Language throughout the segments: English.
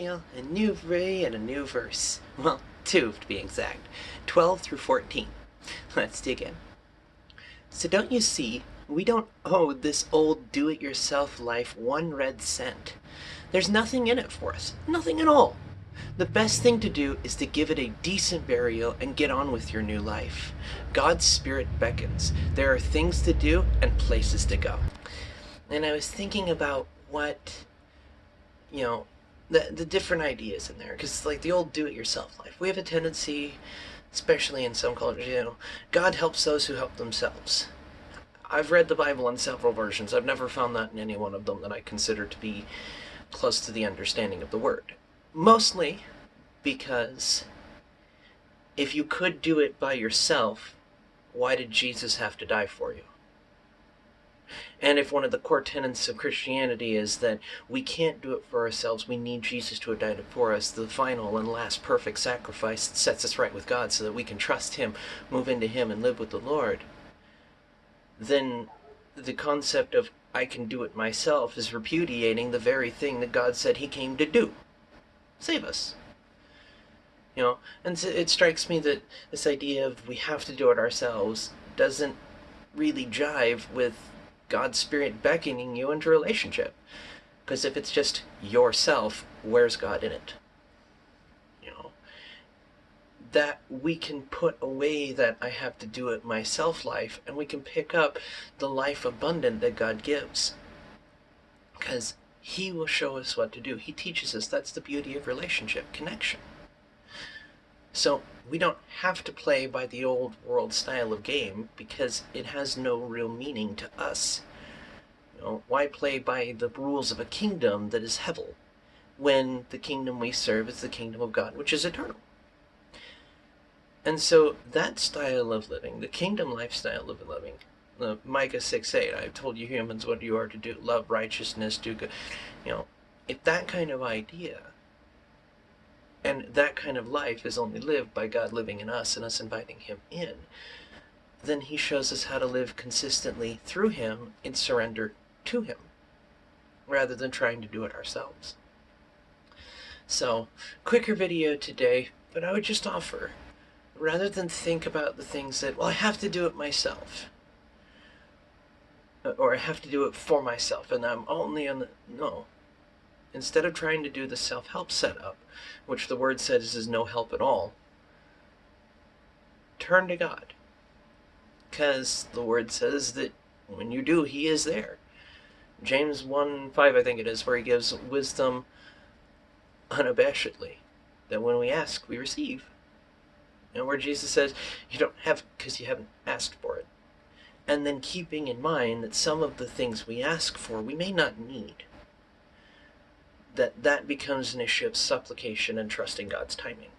Samuel, a new ray and a new verse. Well, 2 to be exact. 12 through 14. Let's dig in. So don't you see, we don't owe this old do-it-yourself life 1 red cent. There's nothing in it for us. Nothing at all. The best thing to do is to give it a decent burial and get on with your new life. God's Spirit beckons. There are things to do and places to go. And I was thinking about what, the different ideas in there. Because like the old do-it-yourself life, we have a tendency, especially in some cultures, God helps those who help themselves. I've read the Bible in several versions. I've never found that in any one of them that I consider to be close to the understanding of the word. Mostly because if you could do it by yourself, why did Jesus have to die for you? And if one of the core tenets of Christianity is that we can't do it for ourselves, we need Jesus to have died for us, the final and last perfect sacrifice that sets us right with God so that we can trust Him, move into Him, and live with the Lord, then the concept of I can do it myself is repudiating the very thing that God said He came to do. Save us. And so it strikes me that this idea of we have to do it ourselves doesn't really jive with God's Spirit beckoning you into a relationship. Because if it's just yourself, where's God in it? That we can put away that I have to do it myself life, and we can pick up the life abundant that God gives. Because He will show us what to do. He teaches us. That's the beauty of relationship, connection. So we don't have to play by the old world style of game because it has no real meaning to us. Why play by the rules of a kingdom that is hevel when the kingdom we serve is the kingdom of God, which is eternal? And so that style of living, the kingdom lifestyle of living, Micah 6:8, I've told you humans what you are to do, love righteousness, do good. If that kind of idea and that kind of life is only lived by God living in us and us inviting Him in, then He shows us how to live consistently through Him in surrender to Him, rather than trying to do it ourselves. So, quicker video today, but I would just offer, rather than think about the things that, well, I have to do it myself, or I have to do it for myself, and I'm only on the... No. Instead of trying to do the self-help setup, which the word says is no help at all, turn to God. Because the word says that when you do, He is there. James 1:5, I think it is, where He gives wisdom unabashedly, that when we ask, we receive. And where Jesus says, you don't have because you haven't asked for it. And then keeping in mind that some of the things we ask for, we may not need. That becomes an issue of supplication and trusting God's timing.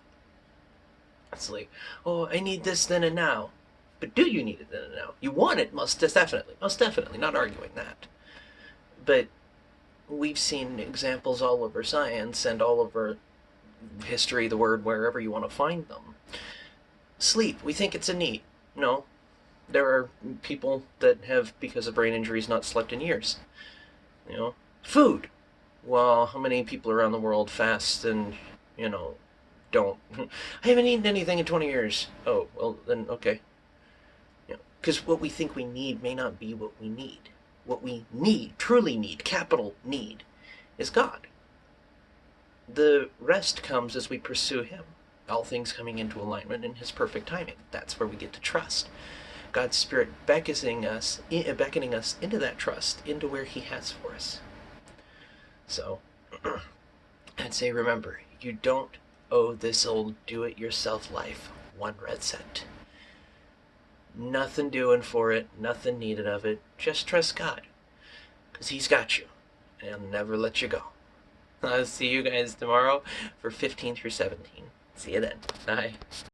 It's like, oh, I need this then and now. But do you need it then and now? You want it, most definitely, not arguing that. But we've seen examples all over science and all over history, the word, wherever you want to find them. Sleep, we think it's a need. No. There are people that have, because of brain injuries, not slept in years. Food. Well, how many people around the world fast and, don't? I haven't eaten anything in 20 years. Oh, well, then, okay. Because what we think we need may not be what we need. What we need, truly need, capital need, is God. The rest comes as we pursue Him. All things coming into alignment in His perfect timing. That's where we get to trust. God's Spirit beckoning us into that trust, into where He has for us. So, I'd say remember, you don't owe this old do-it-yourself life 1 red cent. Nothing doing for it, nothing needed of it. Just trust God, because He's got you, and He'll never let you go. I'll see you guys tomorrow for 15 through 17. See you then. Bye.